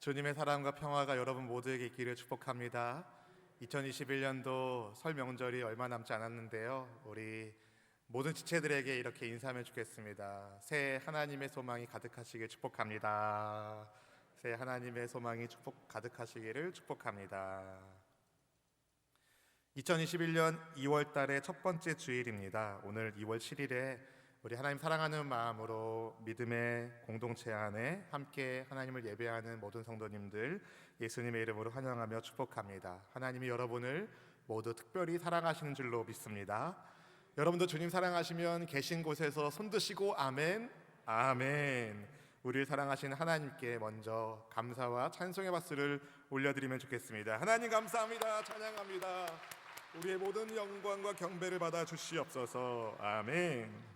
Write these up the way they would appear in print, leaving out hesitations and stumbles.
주님의 사랑과 평화가 여러분 모두에게 있기를 축복합니다. 2021년도 설 명절이 얼마 남지 않았는데요, 우리 모든 지체들에게 이렇게 인사하면 좋겠습니다. 새해 하나님의 소망이 가득하시길 축복합니다. 새해 하나님의 소망이 가득하시기를 축복합니다. 2021년 2월 달의 첫 번째 주일입니다. 오늘 2월 7일에 우리 하나님 사랑하는 마음으로 믿음의 공동체 안에 함께 하나님을 예배하는 모든 성도님들 예수님의 이름으로 환영하며 축복합니다. 하나님이 여러분을 모두 특별히 사랑하시는 줄로 믿습니다. 여러분도 주님 사랑하시면 계신 곳에서 손 드시고 아멘, 아멘. 우리를 사랑하시는 하나님께 먼저 감사와 찬송의 박수를 올려드리면 좋겠습니다. 하나님 감사합니다. 찬양합니다. 우리의 모든 영광과 경배를 받아 주시옵소서. 아멘.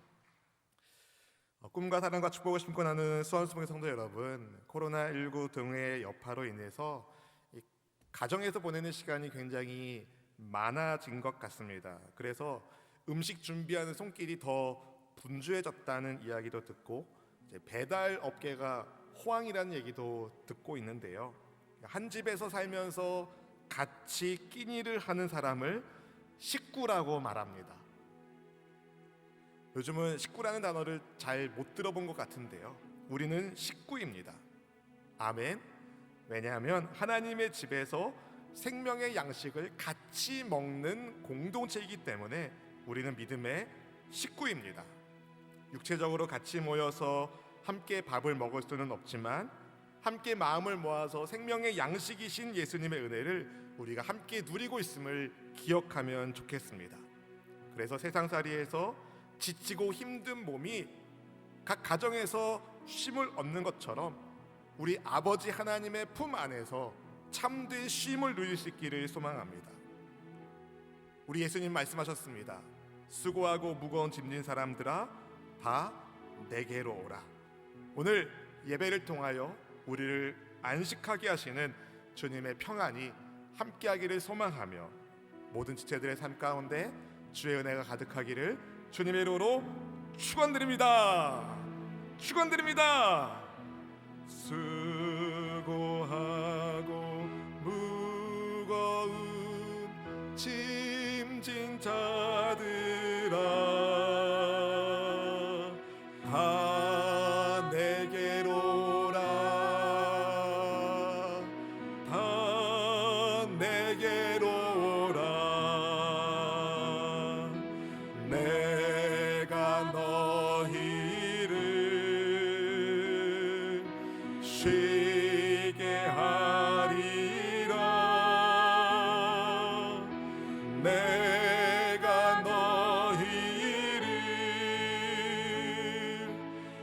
꿈과 사랑과 축복을 심고 나는 수원수목의 성도 여러분, 코로나19 등의 여파로 인해서 가정에서 보내는 시간이 굉장히 많아진 것 같습니다. 그래서 음식 준비하는 손길이 더 분주해졌다는 이야기도 듣고, 이제 배달 업계가 호황이라는 얘기도 듣고 있는데요, 한 집에서 살면서 같이 끼니를 하는 사람을 식구라고 말합니다. 요즘은 식구라는 단어를 잘 못 들어본 것 같은데요, 우리는 식구입니다. 아멘. 왜냐하면 하나님의 집에서 생명의 양식을 같이 먹는 공동체이기 때문에 우리는 믿음의 식구입니다. 육체적으로 같이 모여서 함께 밥을 먹을 수는 없지만 함께 마음을 모아서 생명의 양식이신 예수님의 은혜를 우리가 함께 누리고 있음을 기억하면 좋겠습니다. 그래서 세상살이에서 지치고 힘든 몸이 각 가정에서 쉼을 얻는 것처럼 우리 아버지 하나님의 품 안에서 참된 쉼을 누릴 수 있기를 소망합니다. 우리 예수님 말씀하셨습니다. 수고하고 무거운 짐진 사람들아 다 내게로 오라. 오늘 예배를 통하여 우리를 안식하게 하시는 주님의 평안이 함께하기를 소망하며 모든 지체들의 삶 가운데 주의 은혜가 가득하기를 주님의 이름으로 축원드립니다. 축원드립니다. 수고하고 무거운 짐진 자들아 다 내게로 오라. 다 내게로 오라. 내가 너희를 쉬게 하리라. 내가 너희를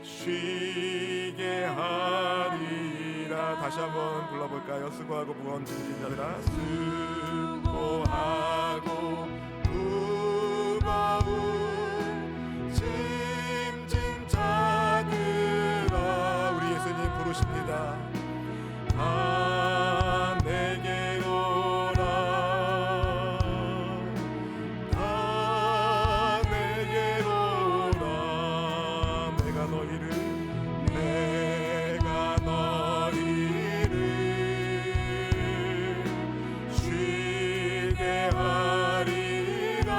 쉬게 하리라. 다시 한번 불러볼까요? 수고하고 무거운 짐진 자들아 수고하고 무거운 짐진 자들아. 우리 예수님 부르십니다. 다 내게로 오라. 다 내게로 오라. 내가 너희를 쉬게 하리라.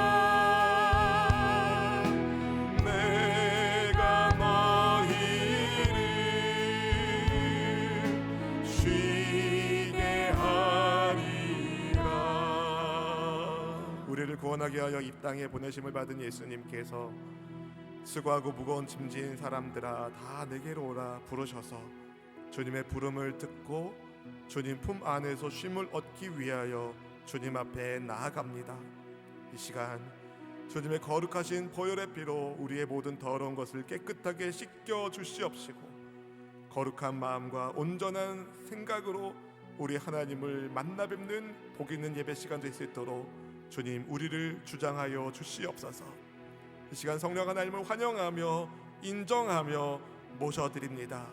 내가 너희를 쉬게 하리라. 우리를 구원하게 하여 이 땅에 보내심을 받은 예수님께서 수고하고 무거운 짐진 사람들아 다 내게로 오라 부르셔서 주님의 부름을 듣고 주님 품 안에서 쉼을 얻기 위하여 주님 앞에 나아갑니다. 이 시간 주님의 거룩하신 보혈의 피로 우리의 모든 더러운 것을 깨끗하게 씻겨 주시옵시고 거룩한 마음과 온전한 생각으로 우리 하나님을 만나 뵙는 복 있는 예배 시간 될 수 있도록 주님 우리를 주장하여 주시옵소서. 이 시간 성령 하나님을 환영하며 인정하며 모셔드립니다.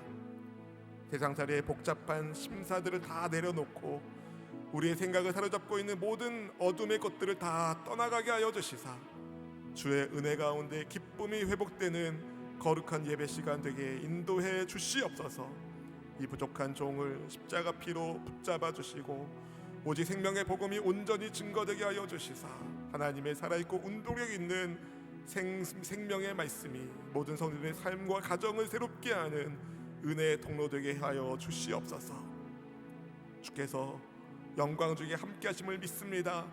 세상살이의 복잡한 심사들을 다 내려놓고 우리의 생각을 사로잡고 있는 모든 어둠의 것들을 다 떠나가게 하여 주시사 주의 은혜 가운데 기쁨이 회복되는 거룩한 예배 시간 되게 인도해 주시옵소서. 이 부족한 종을 십자가 피로 붙잡아 주시고 오직 생명의 복음이 온전히 증거되게 하여 주시사 하나님의 살아있고 운동력 있는 생명의 말씀이 모든 성도들의 삶과 가정을 새롭게 하는 은혜의 통로 되게 하여 주시옵소서. 주께서 영광 중에 함께 하심을 믿습니다.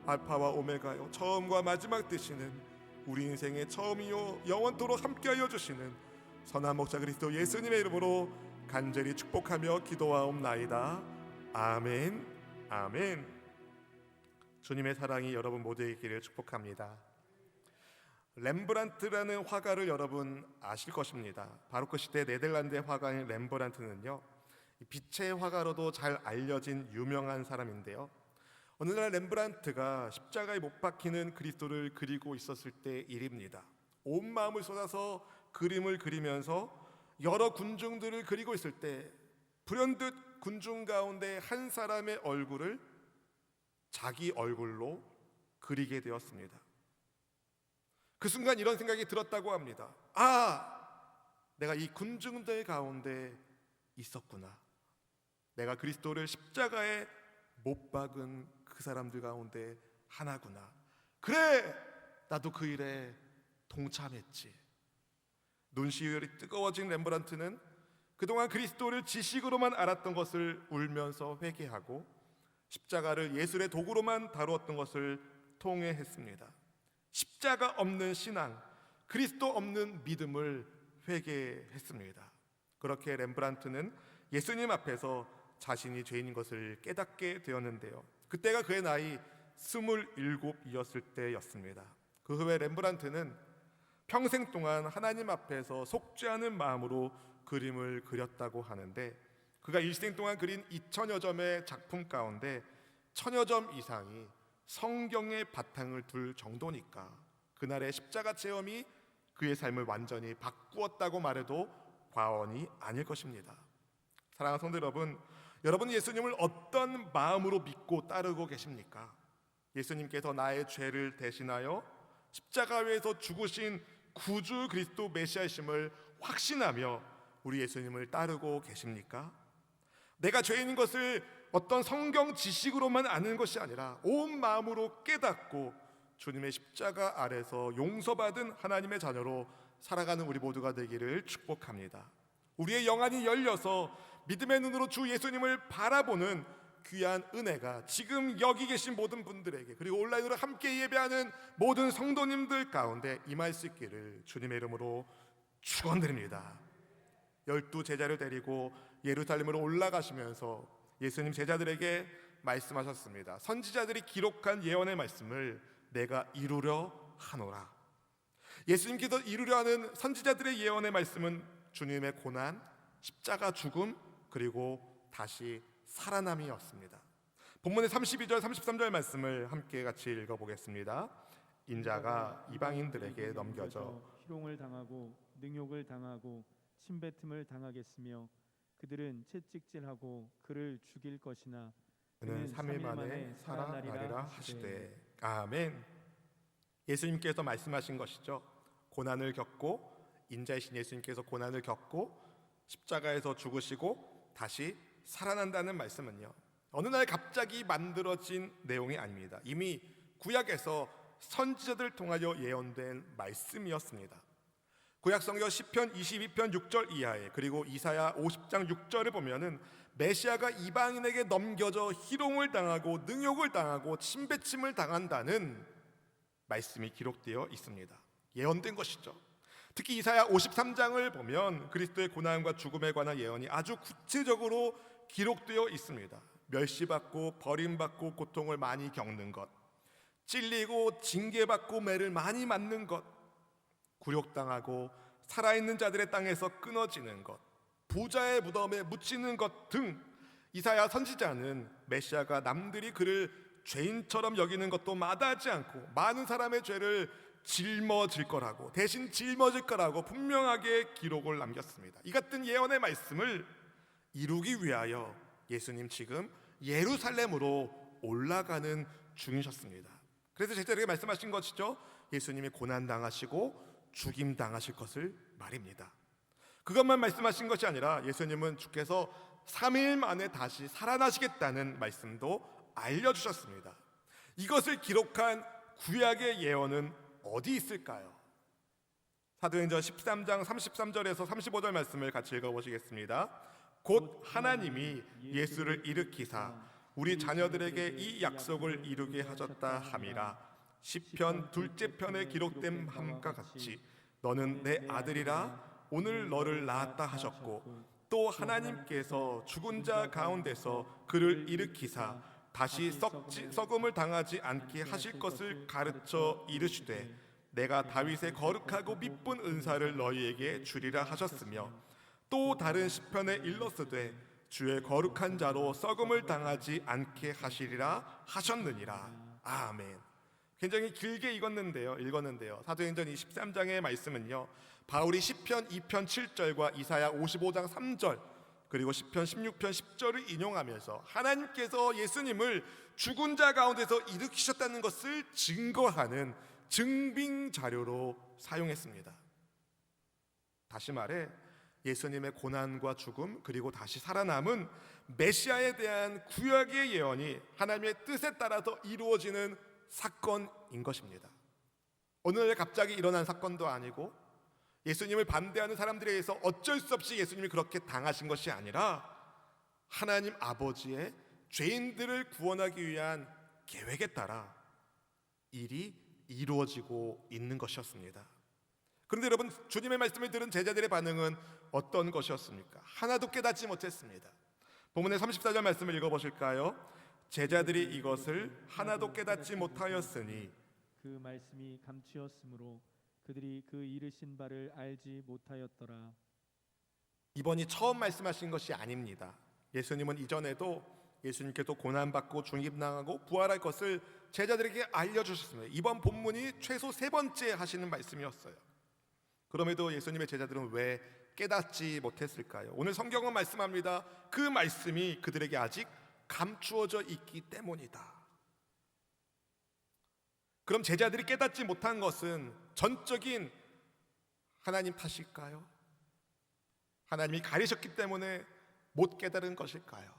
알파와 오메가요, 처음과 마지막 되시는 우리 인생의 처음이요 영원토록 함께 하여 주시는 선한 목자 그리스도 예수님의 이름으로 간절히 축복하며 기도하옵나이다. 아멘. 아멘. 주님의 사랑이 여러분 모두의 길을 축복합니다. 렘브란트라는 화가를 여러분 아실 것입니다. 바로크 시대 네덜란드의 화가인 렘브란트는요, 빛의 화가로도 잘 알려진 유명한 사람인데요, 어느 날 렘브란트가 십자가에 못 박히는 그리스도를 그리고 있었을 때 일입니다. 온 마음을 쏟아서 그림을 그리면서 여러 군중들을 그리고 있을 때 불현듯 군중 가운데 한 사람의 얼굴을 자기 얼굴로 그리게 되었습니다. 그 순간 이런 생각이 들었다고 합니다. 내가 이 군중들 가운데 있었구나. 내가 그리스도를 십자가에 못 박은 그 사람들 가운데 하나구나. 그래, 나도 그 일에 동참했지. 눈시울이 뜨거워진 렘브란트는 그동안 그리스도를 지식으로만 알았던 것을 울면서 회개하고 십자가를 예술의 도구로만 다루었던 것을 통회했습니다. 십자가 없는 신앙, 그리스도 없는 믿음을 회개했습니다. 그렇게 렘브란트는 예수님 앞에서 자신이 죄인인 것을 깨닫게 되었는데요, 그때가 그의 나이 27이었을 때였습니다. 그 후에 렘브란트는 평생 동안 하나님 앞에서 속죄하는 마음으로 그림을 그렸다고 하는데, 그가 일생 동안 그린 2000여 점의 작품 가운데 1000여 점 이상이 성경의 바탕을 둘 정도니까 그날의 십자가 체험이 그의 삶을 완전히 바꾸었다고 말해도 과언이 아닐 것입니다. 사랑하는 성도 여러분, 여러분 예수님을 어떤 마음으로 믿고 따르고 계십니까? 예수님께서 나의 죄를 대신하여 십자가에서 죽으신 구주 그리스도 메시아이심을 확신하며 우리 예수님을 따르고 계십니까? 내가 죄인인 것을 어떤 성경 지식으로만 아는 것이 아니라 온 마음으로 깨닫고 주님의 십자가 아래서 용서받은 하나님의 자녀로 살아가는 우리 모두가 되기를 축복합니다. 우리의 영안이 열려서 믿음의 눈으로 주 예수님을 바라보는 귀한 은혜가 지금 여기 계신 모든 분들에게, 그리고 온라인으로 함께 예배하는 모든 성도님들 가운데 임할 수 있기를 주님의 이름으로 축원드립니다. 12 제자를 데리고 예루살렘으로 올라가시면서 예수님 제자들에게 말씀하셨습니다. 선지자들이 기록한 예언의 말씀을 내가 이루려 하노라. 예수님께서 이루려 하는 선지자들의 예언의 말씀은 주님의 고난, 십자가 죽음, 그리고 다시 살아남이었습니다. 본문의 32절 33절 말씀을 함께 같이 읽어보겠습니다. 인자가 이방인들에게 넘겨져 희롱을 당하고 능욕을 당하고 침뱉음을 당하겠으며 그들은 채찍질하고 그를 죽일 것이나 그는 3일 만에 살아나리라 하시되. 아멘. 예수님께서 말씀하신 것이죠. 고난을 겪고, 인자이신 예수님께서 고난을 겪고 십자가에서 죽으시고 다시 살아난다는 말씀은요, 어느 날 갑자기 만들어진 내용이 아닙니다. 이미 구약에서 선지자들 통하여 예언된 말씀이었습니다. 구약 성경 시편 22편 6절 이하에, 그리고 이사야 50장 6절을 보면은 메시아가 이방인에게 넘겨져 희롱을 당하고 능욕을 당하고 침뱉음을 당한다는 말씀이 기록되어 있습니다. 예언된 것이죠. 특히 이사야 53장을 보면 그리스도의 고난과 죽음에 관한 예언이 아주 구체적으로 기록되어 있습니다. 멸시받고 버림받고 고통을 많이 겪는 것, 찔리고 징계받고 매를 많이 맞는 것, 굴욕당하고 살아있는 자들의 땅에서 끊어지는 것, 부자의 무덤에 묻히는 것 등 이사야 선지자는 메시아가 남들이 그를 죄인처럼 여기는 것도 마다하지 않고 많은 사람의 죄를 짊어질 거라고, 대신 짊어질 거라고 분명하게 기록을 남겼습니다. 이 같은 예언의 말씀을 이루기 위하여 예수님 지금 예루살렘으로 올라가는 중이셨습니다. 그래서 제자들에게 말씀하신 것이죠. 예수님이 고난당하시고 죽임당하실 것을 말입니다. 그것만 말씀하신 것이 아니라 예수님은 주께서 3일 만에 다시 살아나시겠다는 말씀도 알려주셨습니다. 이것을 기록한 구약의 예언은 어디 있을까요? 사도행전 13장 33절에서 35절 말씀을 같이 읽어보시겠습니다. 곧 하나님이 예수를 일으키사 우리 자녀들에게 이 약속을 이루게 하셨다 함이라. 시편 둘째 편에 기록된 함과 같이 너는 내 아들이라 오늘 너를 낳았다 하셨고, 또 하나님께서 죽은 자 가운데서 그를 일으키사 다시 썩음을 당하지 않게 하실 것을 가르쳐 이르시되 내가 다윗의 거룩하고 미쁜 은사를 너희에게 주리라 하셨으며, 또 다른 시편에 일렀으되 주의 거룩한 자로 썩음을 당하지 않게 하시리라 하셨느니라. 아멘. 굉장히 길게 읽었는데요. 사도행전 23장의 말씀은요, 바울이 시편 2편 7절과 이사야 55장 3절 그리고 시편 16편 10절을 인용하면서 하나님께서 예수님을 죽은 자 가운데서 일으키셨다는 것을 증거하는 증빙 자료로 사용했습니다. 다시 말해 예수님의 고난과 죽음 그리고 다시 살아남은 메시아에 대한 구약의 예언이 하나님의 뜻에 따라서 이루어지는 사건인 것입니다. 오늘 갑자기 일어난 사건도 아니고 예수님을 반대하는 사람들에 의해서 어쩔 수 없이 예수님이 그렇게 당하신 것이 아니라 하나님 아버지의 죄인들을 구원하기 위한 계획에 따라 일이 이루어지고 있는 것이었습니다. 그런데 여러분, 주님의 말씀을 들은 제자들의 반응은 어떤 것이었습니까? 하나도 깨닫지 못했습니다. 본문의 34절 말씀을 읽어보실까요? 제자들이 이것을 하나도 깨닫지 못하였으니 그 말씀이 감추었으므로 그들이 그 이르신 바를 알지 못하였더라. 이번이 처음 말씀하신 것이 아닙니다. 예수님은 이전에도 예수님께서 고난받고 죽임당하고 부활할 것을 제자들에게 알려주셨습니다. 이번 본문이 최소 3번째 하시는 말씀이었어요. 그럼에도 예수님의 제자들은 왜 깨닫지 못했을까요? 오늘 성경은 말씀합니다. 그 말씀이 그들에게 아직 감추어져 있기 때문이다. 그럼 제자들이 깨닫지 못한 것은 전적인 하나님 탓일까요? 하나님이 가리셨기 때문에 못 깨달은 것일까요?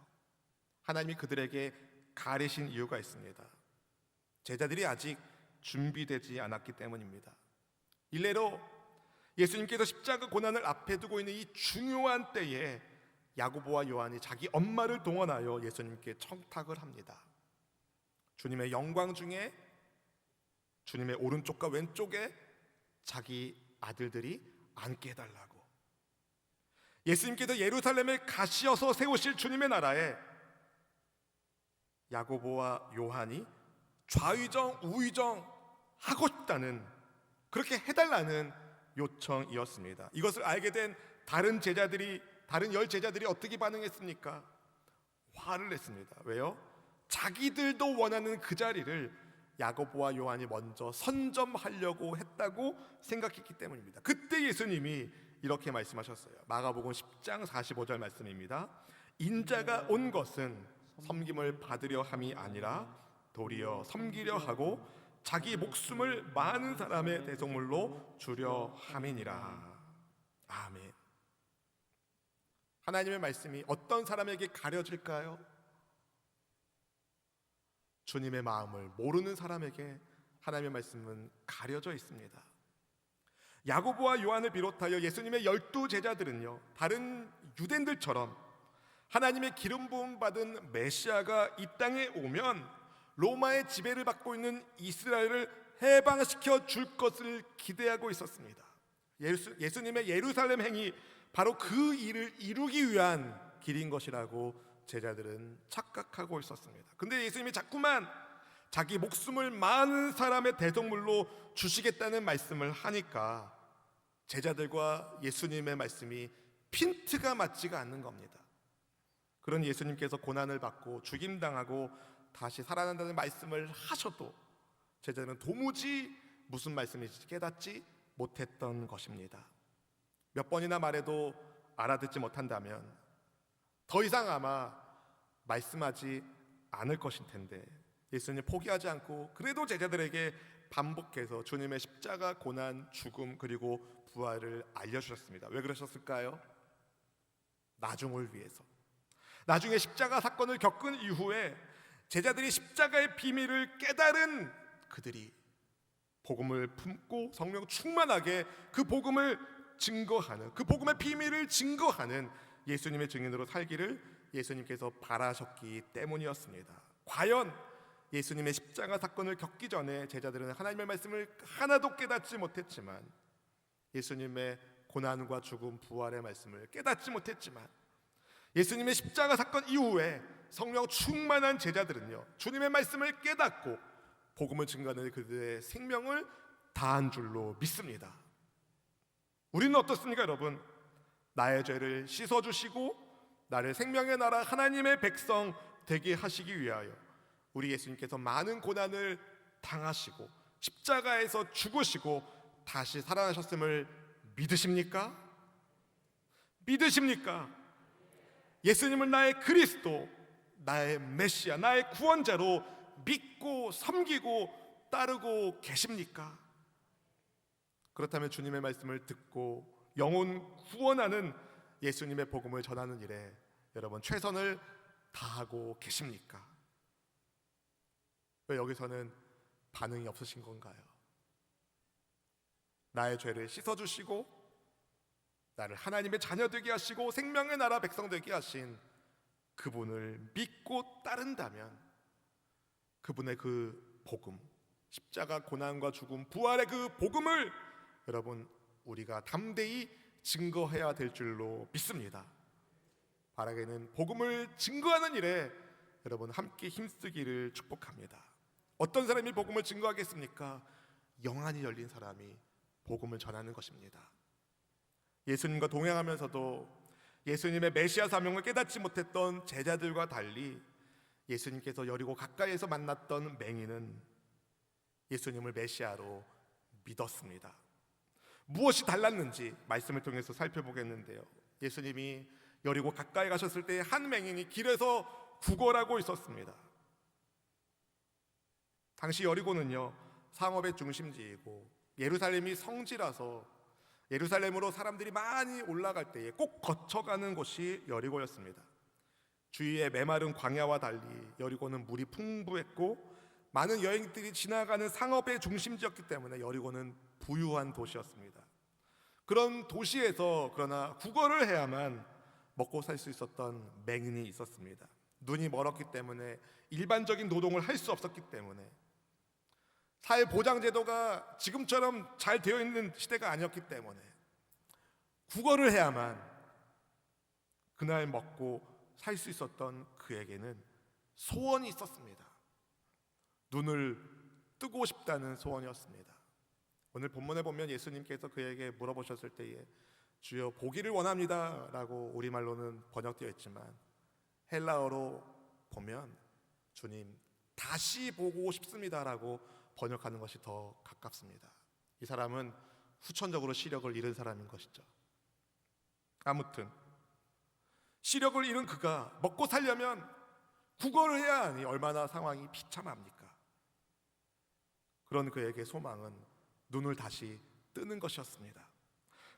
하나님이 그들에게 가리신 이유가 있습니다. 제자들이 아직 준비되지 않았기 때문입니다. 일례로 예수님께서 십자가 고난을 앞에 두고 있는 이 중요한 때에 야고보와 요한이 자기 엄마를 동원하여 예수님께 청탁을 합니다. 주님의 영광 중에 주님의 오른쪽과 왼쪽에 자기 아들들이 앉게 해달라고. 예수님께서 예루살렘에 가시어서 세우실 주님의 나라에 야고보와 요한이 좌의정 우의정 하고 싶다는, 그렇게 해달라는 요청이었습니다. 이것을 알게 된 다른 10제자들이 어떻게 반응했습니까? 화를 냈습니다. 왜요? 자기들도 원하는 그 자리를 야고보와 요한이 먼저 선점하려고 했다고 생각했기 때문입니다. 그때 예수님이 이렇게 말씀하셨어요. 마가복음 10장 45절 말씀입니다. 인자가 온 것은 섬김을 받으려 함이 아니라 도리어 섬기려 하고 자기 목숨을 많은 사람의 대속물로 주려 함이니라. 아멘. 하나님의 말씀이 어떤 사람에게 가려질까요? 주님의 마음을 모르는 사람에게 하나님의 말씀은 가려져 있습니다. 야고보와 요한을 비롯하여 예수님의 12제자들은요, 다른 유대인들처럼 하나님의 기름 부음 받은 메시아가 이 땅에 오면 로마의 지배를 받고 있는 이스라엘을 해방시켜 줄 것을 기대하고 있었습니다. 예수님의 예루살렘 행이 바로 그 일을 이루기 위한 길인 것이라고 제자들은 착각하고 있었습니다. 근데 예수님이 자꾸만 자기 목숨을 많은 사람의 대속물로 주시겠다는 말씀을 하니까 제자들과 예수님의 말씀이 핀트가 맞지가 않는 겁니다. 그런 예수님께서 고난을 받고 죽임당하고 다시 살아난다는 말씀을 하셔도 제자들은 도무지 무슨 말씀인지 깨닫지 못했던 것입니다. 몇 번이나 말해도 알아듣지 못한다면 더 이상 아마 말씀하지 않을 것일 텐데 예수님 포기하지 않고 그래도 제자들에게 반복해서 주님의 십자가 고난, 죽음 그리고 부활을 알려주셨습니다. 왜 그러셨을까요? 나중을 위해서. 나중에 십자가 사건을 겪은 이후에 제자들이 십자가의 비밀을 깨달은 그들이 복음을 품고 성령 충만하게 그 복음을 증거하는, 그 복음의 비밀을 증거하는 예수님의 증인으로 살기를 예수님께서 바라셨기 때문이었습니다. 과연 예수님의 십자가 사건을 겪기 전에 제자들은 하나님의 말씀을 하나도 깨닫지 못했지만, 예수님의 고난과 죽음, 부활의 말씀을 깨닫지 못했지만, 예수님의 십자가 사건 이후에 성령 충만한 제자들은요, 주님의 말씀을 깨닫고 복음을 증거하는 그들의 생명을 다한 줄로 믿습니다. 우리는 어떻습니까, 여러분? 나의 죄를 씻어주시고 나를 생명의 나라 하나님의 백성 되게 하시기 위하여 우리 예수님께서 많은 고난을 당하시고 십자가에서 죽으시고 다시 살아나셨음을 믿으십니까? 믿으십니까? 예수님을 나의 그리스도, 나의 메시아, 나의 구원자로 믿고 섬기고 따르고 계십니까? 그렇다면 주님의 말씀을 듣고 영혼 구원하는 예수님의 복음을 전하는 일에 여러분 최선을 다하고 계십니까? 왜 여기서는 반응이 없으신 건가요? 나의 죄를 씻어주시고 나를 하나님의 자녀 되게 하시고 생명의 나라 백성 되게 하신 그분을 믿고 따른다면 그분의 그 복음, 십자가 고난과 죽음, 부활의 그 복음을 여러분 우리가 담대히 증거해야 될 줄로 믿습니다. 바라기는 복음을 증거하는 일에 여러분 함께 힘쓰기를 축복합니다. 어떤 사람이 복음을 증거하겠습니까? 영안이 열린 사람이 복음을 전하는 것입니다. 예수님과 동행하면서도 예수님의 메시아 사명을 깨닫지 못했던 제자들과 달리 예수님께서 여리고 가까이에서 만났던 맹인은 예수님을 메시아로 믿었습니다. 무엇이 달랐는지 말씀을 통해서 살펴보겠는데요, 예수님이 여리고 가까이 가셨을 때 한 맹인이 길에서 구걸하고 있었습니다. 당시 여리고는요 상업의 중심지이고 예루살렘이 성지라서 예루살렘으로 사람들이 많이 올라갈 때에 꼭 거쳐가는 곳이 여리고였습니다. 주위에 메마른 광야와 달리 여리고는 물이 풍부했고 많은 여행들이 지나가는 상업의 중심지였기 때문에 여리고는 부유한 도시였습니다. 그런 도시에서 그러나 구걸을 해야만 먹고 살 수 있었던 맹인이 있었습니다. 눈이 멀었기 때문에 일반적인 노동을 할 수 없었기 때문에 사회보장제도가 지금처럼 잘 되어 있는 시대가 아니었기 때문에 구걸을 해야만 그날 먹고 살 수 있었던 그에게는 소원이 있었습니다. 눈을 뜨고 싶다는 소원이었습니다. 오늘 본문에 보면 예수님께서 그에게 물어보셨을 때에 주여 보기를 원합니다 라고 우리말로는 번역되어 있지만 헬라어로 보면 주님 다시 보고 싶습니다 라고 번역하는 것이 더 가깝습니다. 이 사람은 후천적으로 시력을 잃은 사람인 것이죠. 아무튼 시력을 잃은 그가 먹고 살려면 구걸을 해야 하니 얼마나 상황이 비참합니까? 그런 그에게 소망은 눈을 다시 뜨는 것이었습니다.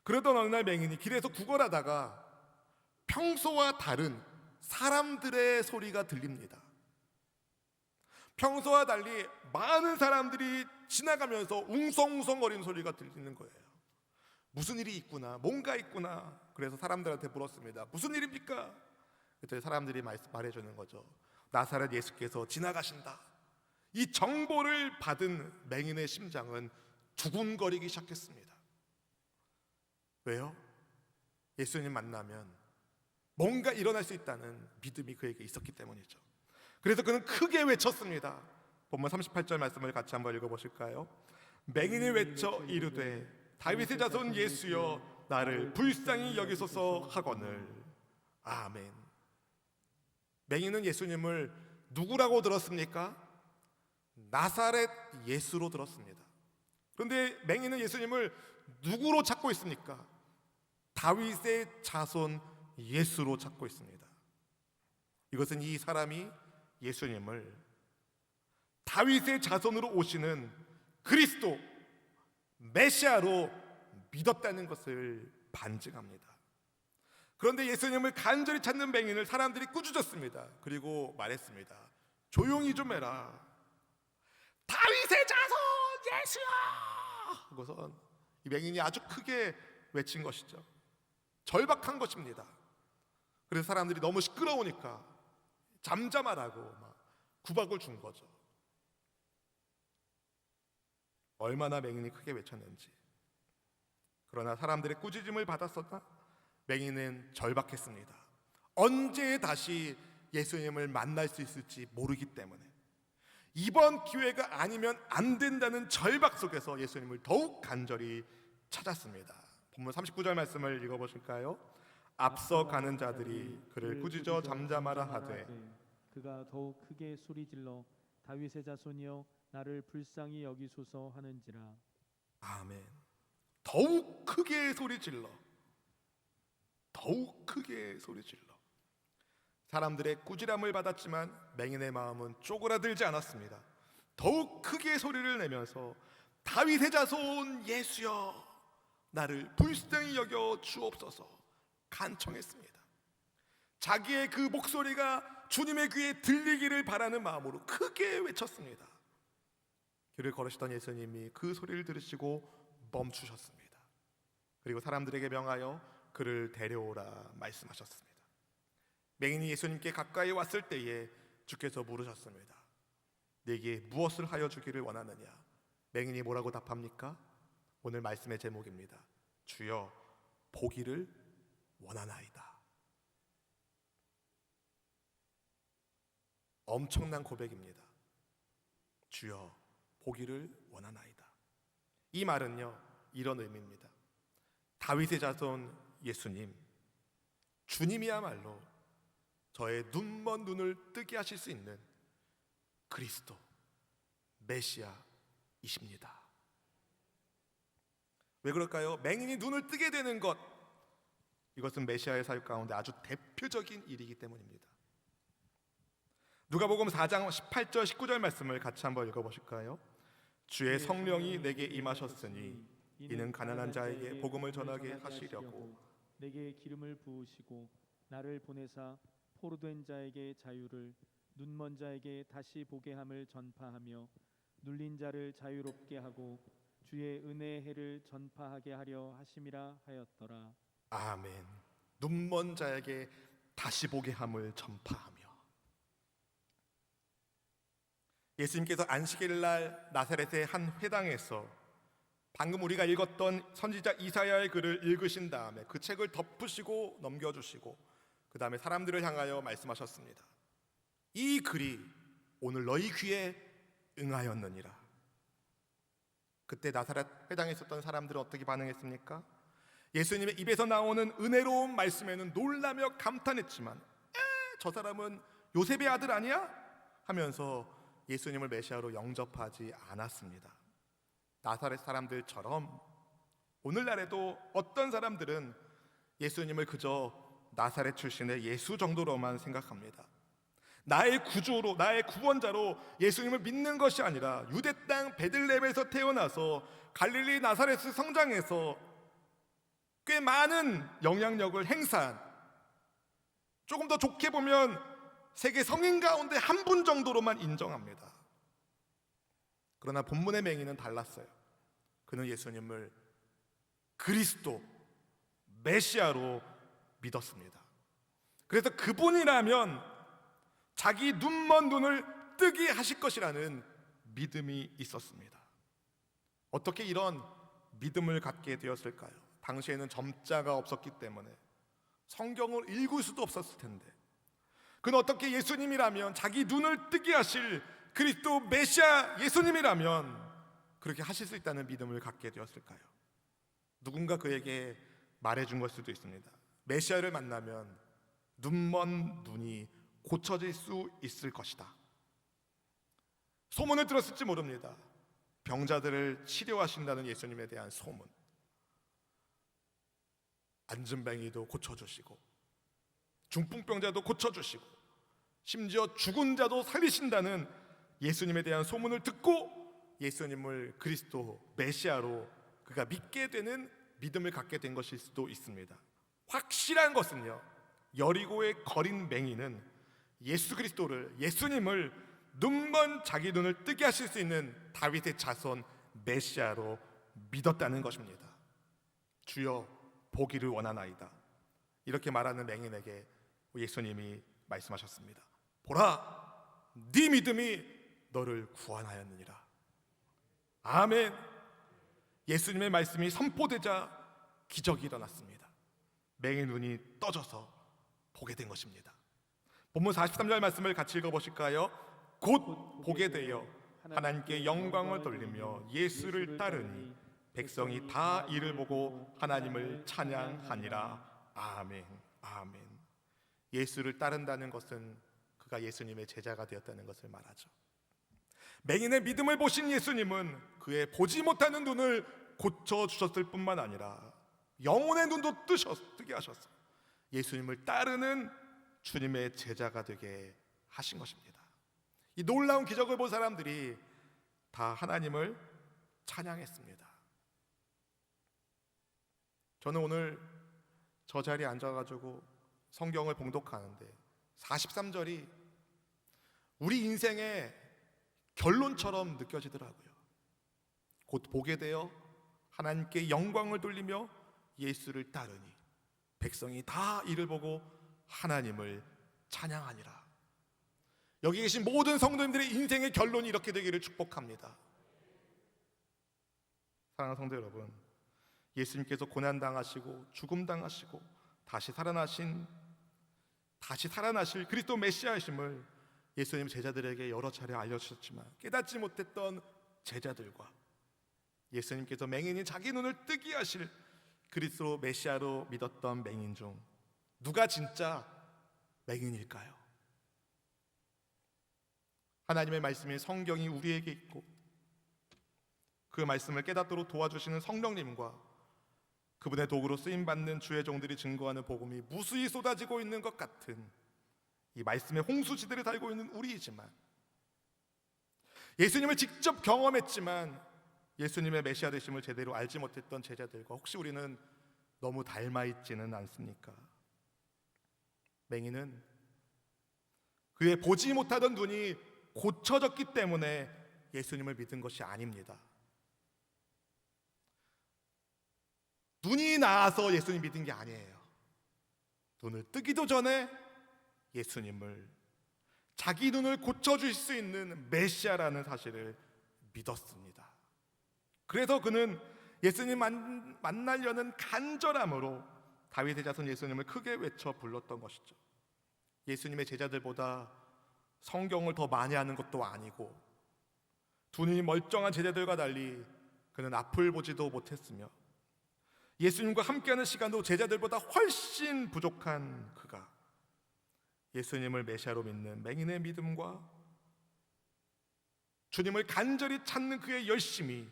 그러던 어느 날 맹인이 길에서 구걸하다가 평소와 다른 사람들의 소리가 들립니다. 평소와 달리 많은 사람들이 지나가면서 웅성웅성거리는 소리가 들리는 거예요. 무슨 일이 있구나, 뭔가 있구나. 그래서 사람들한테 물었습니다. 무슨 일입니까? 그때 사람들이 말해주는 거죠. 나사렛 예수께서 지나가신다. 이 정보를 받은 맹인의 심장은 두근거리기 시작했습니다. 왜요? 예수님 만나면 뭔가 일어날 수 있다는 믿음이 그에게 있었기 때문이죠. 그래서 그는 크게 외쳤습니다. 본문 38절 말씀을 같이 한번 읽어보실까요? 맹인이 외쳐 이르되 다윗의 자손 예수여 나를 불쌍히 여기소서 하거늘. 아멘. 맹인은 예수님을 누구라고 들었습니까? 나사렛 예수로 들었습니다. 그런데 맹인은 예수님을 누구로 찾고 있습니까? 다윗의 자손 예수로 찾고 있습니다. 이것은 이 사람이 예수님을 다윗의 자손으로 오시는 그리스도 메시아로 믿었다는 것을 반증합니다. 그런데 예수님을 간절히 찾는 맹인을 사람들이 꾸짖었습니다. 그리고 말했습니다. 조용히 좀 해라. 다윗의 자손 예수야! 하고선 이 맹인이 아주 크게 외친 것이죠. 절박한 것입니다. 그래서 사람들이 너무 시끄러우니까 잠잠하라고 막 구박을 준 거죠. 얼마나 맹인이 크게 외쳤는지. 그러나 사람들의 꾸짖음을 받았었나? 맹인은 절박했습니다. 언제 다시 예수님을 만날 수 있을지 모르기 때문에 이번 기회가 아니면 안 된다는 절박 속에서 예수님을 더욱 간절히 찾았습니다. 본문 39절 말씀을 읽어보실까요? 앞서 가는 자들이 그를 꾸짖어 잠잠하라 하되 그가 더욱 크게 소리질러 다윗의 자손이여 나를 불쌍히 여기소서 하는지라. 아멘. 더욱 크게 소리질러, 더욱 크게 소리질러. 사람들의 꾸지람을 받았지만 맹인의 마음은 쪼그라들지 않았습니다. 더욱 크게 소리를 내면서 다윗의 자손 예수여 나를 불쌍히 여겨 주옵소서 간청했습니다. 자기의 그 목소리가 주님의 귀에 들리기를 바라는 마음으로 크게 외쳤습니다. 길을 걸으시던 예수님이 그 소리를 들으시고 멈추셨습니다. 그리고 사람들에게 명하여 그를 데려오라 말씀하셨습니다. 맹인이 예수님께 가까이 왔을 때에 주께서 물으셨습니다. 네게 무엇을 하여 주기를 원하느냐? 맹인이 뭐라고 답합니까? 오늘 말씀의 제목입니다. 주여 보기를 원하나이다. 엄청난 고백입니다. 주여 보기를 원하나이다. 이 말은요 이런 의미입니다. 다윗의 자손 예수님, 주님이야말로 저의 눈먼 눈을 뜨게 하실 수 있는 그리스도 메시아이십니다. 왜 그럴까요? 맹인이 눈을 뜨게 되는 것, 이것은 메시아의 사역 가운데 아주 대표적인 일이기 때문입니다. 누가복음 4장 18절 19절 말씀을 같이 한번 읽어보실까요? 주의 성령이 내게 임하셨으니 이는 가난한 자에게 복음을 전하게 하시려고 내게 기름을 부으시고 나를 보내사 포로된 자에게 자유를 눈먼 자에게 다시 보게 함을 전파하며 눌린 자를 자유롭게 하고 주의 은혜의 해를 전파하게 하려 하심이라 하였더라. 아멘. 눈먼 자에게 다시 보게 함을 전파하며. 예수님께서 안식일 날 나사렛의 한 회당에서 방금 우리가 읽었던 선지자 이사야의 글을 읽으신 다음에 그 책을 덮으시고 넘겨주시고 그 다음에 사람들을 향하여 말씀하셨습니다. 이 글이 오늘 너희 귀에 응하였느니라. 그때 나사렛 회당에 있었던 사람들은 어떻게 반응했습니까? 예수님의 입에서 나오는 은혜로운 말씀에는 놀라며 감탄했지만 저 사람은 요셉의 아들 아니야? 하면서 예수님을 메시아로 영접하지 않았습니다. 나사렛 사람들처럼 오늘날에도 어떤 사람들은 예수님을 그저 나사렛 출신의 예수 정도로만 생각합니다. 나의 구주로, 나의 구원자로 예수님을 믿는 것이 아니라 유대 땅 베들레헴에서 태어나서 갈릴리 나사렛 성장에서 꽤 많은 영향력을 행사한, 조금 더 좋게 보면 세계 성인 가운데 한 분 정도로만 인정합니다. 그러나 본문의 맹인은 달랐어요. 그는 예수님을 그리스도 메시아로 믿었습니다. 그래서 그분이라면 자기 눈먼 눈을 뜨게 하실 것이라는 믿음이 있었습니다. 어떻게 이런 믿음을 갖게 되었을까요? 당시에는 점자가 없었기 때문에 성경을 읽을 수도 없었을 텐데 그는 어떻게 예수님이라면, 자기 눈을 뜨게 하실 그리스도 메시아 예수님이라면 그렇게 하실 수 있다는 믿음을 갖게 되었을까요? 누군가 그에게 말해준 걸 수도 있습니다. 메시아를 만나면 눈먼 눈이 고쳐질 수 있을 것이다. 소문을 들었을지 모릅니다. 병자들을 치료하신다는 예수님에 대한 소문. 안진뱅이도 고쳐주시고 중풍병자도 고쳐주시고 심지어 죽은 자도 살리신다는 예수님에 대한 소문을 듣고 예수님을 그리스도 메시아로 그가 믿게 되는 믿음을 갖게 된 것일 수도 있습니다. 확실한 것은요, 여리고의 거린 맹인은 예수 그리스도를, 예수님을 눈먼 자기 눈을 뜨게 하실 수 있는 다윗의 자손 메시아로 믿었다는 것입니다. 주여 보기를 원하나이다, 이렇게 말하는 맹인에게 예수님이 말씀하셨습니다. 보라, 네 믿음이 너를 구원하였느니라. 아멘. 예수님의 말씀이 선포되자 기적이 일어났습니다. 맹인 눈이 떠져서 보게 된 것입니다. 본문 43절 말씀을 같이 읽어보실까요? 곧 보게 되어 하나님께 영광을 돌리며 예수를 따르니 백성이 다 이를 보고 하나님을 찬양하니라. 아멘. 아멘. 예수를 따른다는 것은 그가 예수님의 제자가 되었다는 것을 말하죠. 맹인의 믿음을 보신 예수님은 그의 보지 못하는 눈을 고쳐주셨을 뿐만 아니라 영혼의 눈도 뜨게 하셔서 예수님을 따르는 주님의 제자가 되게 하신 것입니다. 이 놀라운 기적을 본 사람들이 다 하나님을 찬양했습니다. 저는 오늘 저 자리에 앉아가지고 성경을 봉독하는데 43절이 우리 인생의 결론처럼 느껴지더라고요. 곧 보게 되어 하나님께 영광을 돌리며 예수를 따르니 백성이 다 이를 보고 하나님을 찬양하니라. 여기 계신 모든 성도님들의 인생의 결론이 이렇게 되기를 축복합니다. 사랑하는 성도 여러분, 예수님께서 고난당하시고 죽음당하시고 다시 살아나실 그리스도 메시아이심을 예수님 제자들에게 여러 차례 알려주셨지만 깨닫지 못했던 제자들과 예수님께서 맹인이 자기 눈을 뜨게 하실 그리스도 메시아로 믿었던 맹인 중 누가 진짜 맹인일까요? 하나님의 말씀인 성경이 우리에게 있고 그 말씀을 깨닫도록 도와주시는 성령님과 그분의 도구로 쓰임받는 주의 종들이 증거하는 복음이 무수히 쏟아지고 있는 것 같은 이 말씀의 홍수시대를 살고 있는 우리이지만, 예수님을 직접 경험했지만 예수님의 메시아 되심을 제대로 알지 못했던 제자들과 혹시 우리는 너무 닮아 있지는 않습니까? 맹인은 그의 보지 못하던 눈이 고쳐졌기 때문에 예수님을 믿은 것이 아닙니다. 눈이 나아서 예수님 믿은 게 아니에요. 눈을 뜨기도 전에 예수님을, 자기 눈을 고쳐줄 수 있는 메시아라는 사실을 믿었습니다. 그래서 그는 예수님 만나려는 간절함으로 다윗의 자손 예수님을 크게 외쳐 불렀던 것이죠. 예수님의 제자들보다 성경을 더 많이 아는 것도 아니고 두 눈이 멀쩡한 제자들과 달리 그는 앞을 보지도 못했으며 예수님과 함께하는 시간도 제자들보다 훨씬 부족한 그가 예수님을 메시아로 믿는 맹인의 믿음과 주님을 간절히 찾는 그의 열심이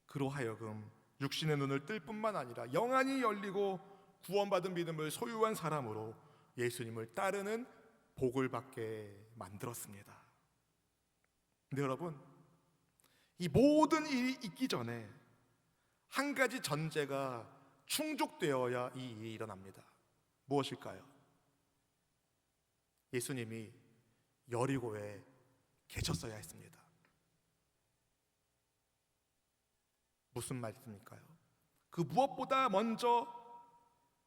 그로 하여금 육신의 눈을 뜰 뿐만 아니라 영안이 열리고 구원받은 믿음을 소유한 사람으로 예수님을 따르는 복을 받게 만들었습니다. 근데 여러분, 이 모든 일이 있기 전에 한 가지 전제가 충족되어야 이 일이 일어납니다. 무엇일까요? 예수님이 여리고에 계셨어야 했습니다. 무슨 말씀일까요? 그 무엇보다 먼저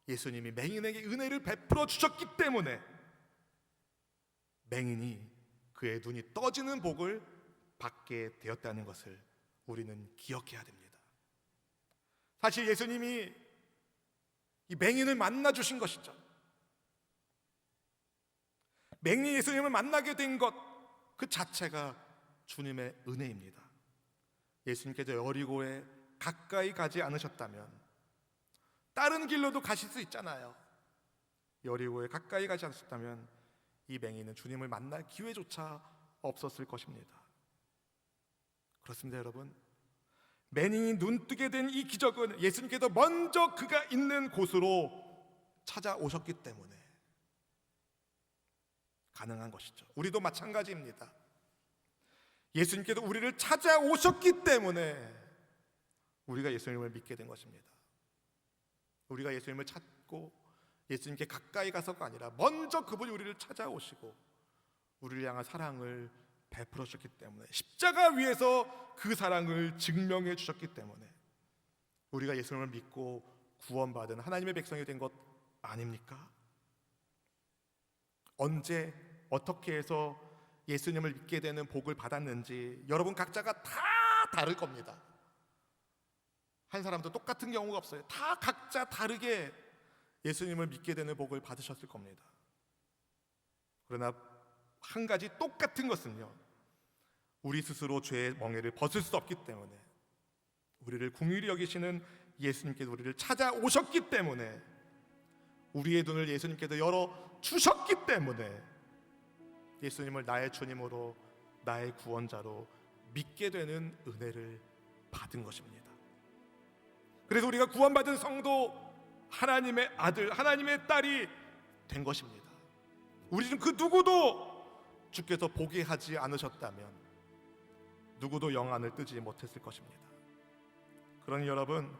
예수님이 맹인에게 은혜를 베풀어 주셨기 때문에 맹인이 그의 눈이 떠지는 복을 받게 되었다는 것을 우리는 기억해야 됩니다. 사실 예수님이 이 맹인을 만나 주신 것이죠. 맹인이 예수님을 만나게 된 것 그 자체가 주님의 은혜입니다. 예수님께서 여리고에 가까이 가지 않으셨다면 다른 길로도 가실 수 있잖아요. 여리고에 가까이 가지 않으셨다면 이 맹인은 주님을 만날 기회조차 없었을 것입니다. 그렇습니다, 여러분. 맹인이 눈뜨게 된 이 기적은 예수님께서 먼저 그가 있는 곳으로 찾아오셨기 때문에 가능한 것이죠. 우리도 마찬가지입니다. 예수님께서 우리를 찾아오셨기 때문에 우리가 예수님을 믿게 된 것입니다. 우리가 예수님을 찾고 예수님께 가까이 가서가 아니라 먼저 그분이 우리를 찾아오시고 우리를 향한 사랑을 베풀어 주셨기 때문에, 십자가 위에서 그 사랑을 증명해 주셨기 때문에 우리가 예수님을 믿고 구원받은 하나님의 백성이 된 것 아닙니까? 언제 어떻게 해서 예수님을 믿게 되는 복을 받았는지 여러분 각자가 다 다를 겁니다. 한 사람도 똑같은 경우가 없어요. 다 각자 다르게 예수님을 믿게 되는 복을 받으셨을 겁니다. 그러나 한 가지 똑같은 것은요, 우리 스스로 죄의 멍에를 벗을 수 없기 때문에, 우리를 긍휼히 여기시는 예수님께서 우리를 찾아오셨기 때문에, 우리의 눈을 예수님께서 열어 주셨기 때문에 예수님을 나의 주님으로, 나의 구원자로 믿게 되는 은혜를 받은 것입니다. 그래서 우리가 구원받은 성도, 하나님의 아들, 하나님의 딸이 된 것입니다. 우리는 그 누구도 주께서 보게 하지 않으셨다면 누구도 영안을 뜨지 못했을 것입니다. 그러니 여러분,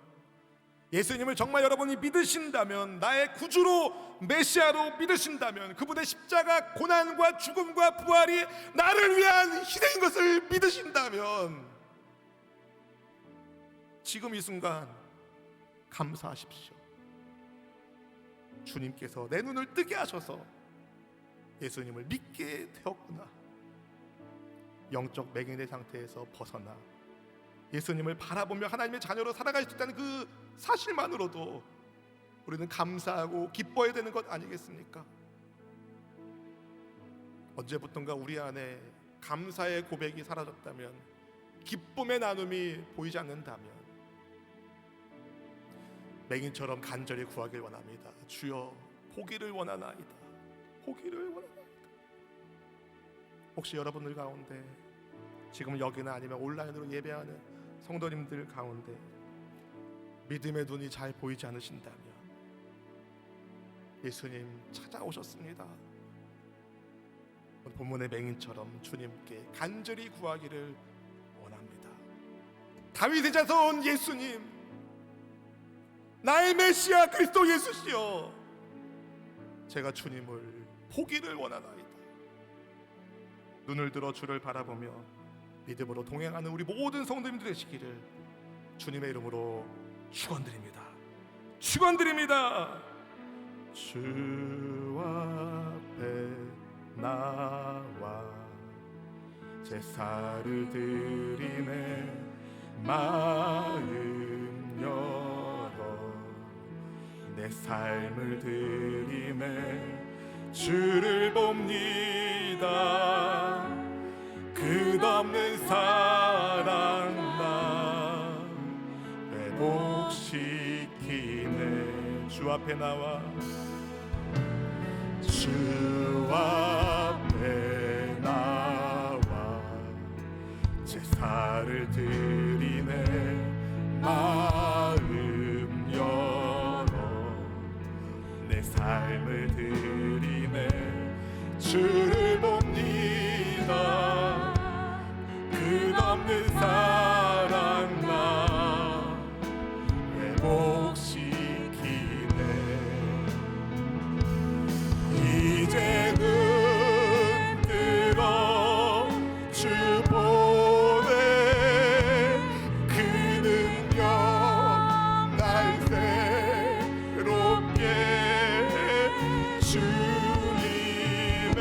예수님을 정말 여러분이 믿으신다면, 나의 구주로 메시아로 믿으신다면, 그분의 십자가 고난과 죽음과 부활이 나를 위한 희생인 것을 믿으신다면 지금 이 순간 감사하십시오. 주님께서 내 눈을 뜨게 하셔서 예수님을 믿게 되었구나. 영적 맹인의 상태에서 벗어나 예수님을 바라보며 하나님의 자녀로 살아갈 수 있다는 그 사실만으로도 우리는 감사하고 기뻐해야 되는 것 아니겠습니까? 언제부턴가 우리 안에 감사의 고백이 사라졌다면, 기쁨의 나눔이 보이지 않는다면 맹인처럼 간절히 구하길 원합니다. 주여, 보기를 원하나이다. 보기를 원하나이다. 혹시 여러분들 가운데 지금 여기나 아니면 온라인으로 예배하는 성도님들 가운데 믿음의 눈이 잘 보이지 않으신다면 예수님 찾아오셨습니다. 본문의 맹인처럼 주님께 간절히 구하기를 원합니다. 다윗의 자손 예수님, 나의 메시아 그리스도 예수시여, 제가 주님을 보기를 원하나이다. 눈을 들어 주를 바라보며 믿음으로 동행하는 우리 모든 성도님들 되시기를 주님의 이름으로 축원드립니다. 축원드립니다. 주 앞에 나와 제사를 드리네, 마음 열어 내 삶을 드리네, 주를 봅니다. 끝없는 사랑 나 회복시키네. 주 앞에 나와, 주 앞에 나와 제사를 드리네, 마음 열어 내 삶을 드리네, 주를 봅니다. 끝없는 사랑 나 회복시키네. 이제는 들어 주 보내, 그 능력 날 새롭게, 주님의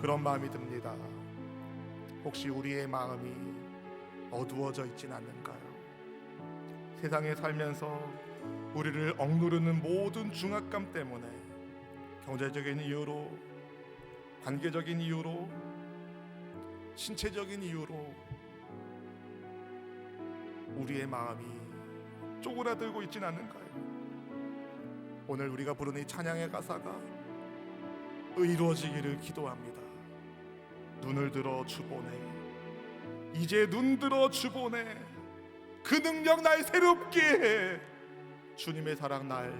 그런 마음이 듭니다. 혹시 우리의 마음이 어두워져 있진 않는가요? 세상에 살면서 우리를 억누르는 모든 중압감 때문에, 경제적인 이유로, 관계적인 이유로, 신체적인 이유로 우리의 마음이 쪼그라들고 있진 않는가요? 오늘 우리가 부르는 이 찬양의 가사가 이루어지기를 기도합니다. 눈을 들어 주보네, 이제 눈 들어 주보네, 그 능력 날 새롭게 해. 주님의 사랑 날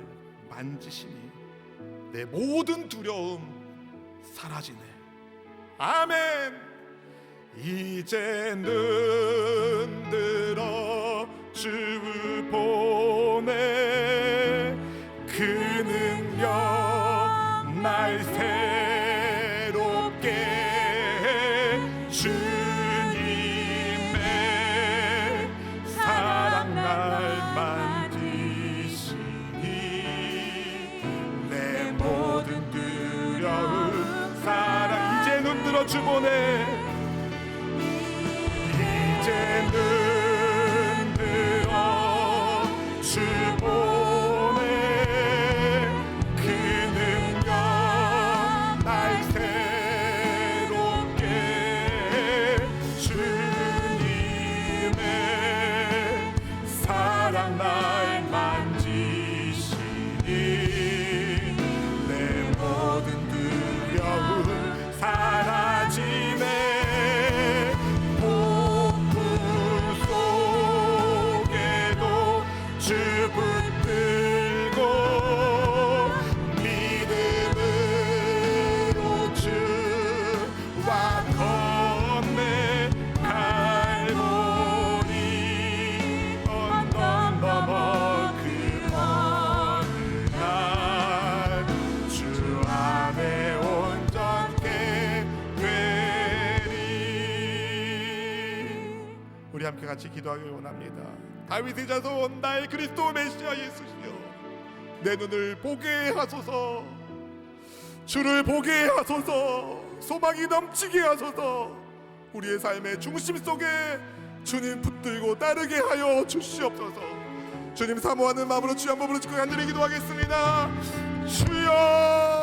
만지시니 내 모든 두려움 사라지네. 아멘. 이제 눈 들어 주보네, 그 능력 날 새롭게 해. 주님의 사랑 날 만지시니 내 모든 두려움 사랑. 이제 눈 들어 주보네, 이제 눈 들어 주보네, 그 능력 날 새롭게 주님의 사랑 날 만지시니 내 모든 두려움 사라지네. 주 붙들고 믿음으로 주와 건네 갈보리 언덕 넘어 그 먼 날 주 안에 온전케 되리. 우리 함께 같이 기도하길 원합니다. 다윗의 자손 나의 그리스도 메시아 예수시여, 내 눈을 보게 하소서, 주를 보게 하소서, 소망이 넘치게 하소서. 우리의 삶의 중심 속에 주님 붙들고 따르게 하여 주시옵소서. 주님 사모하는 마음으로 주여 한번 부르짖고 간절히 기도하겠습니다. 주여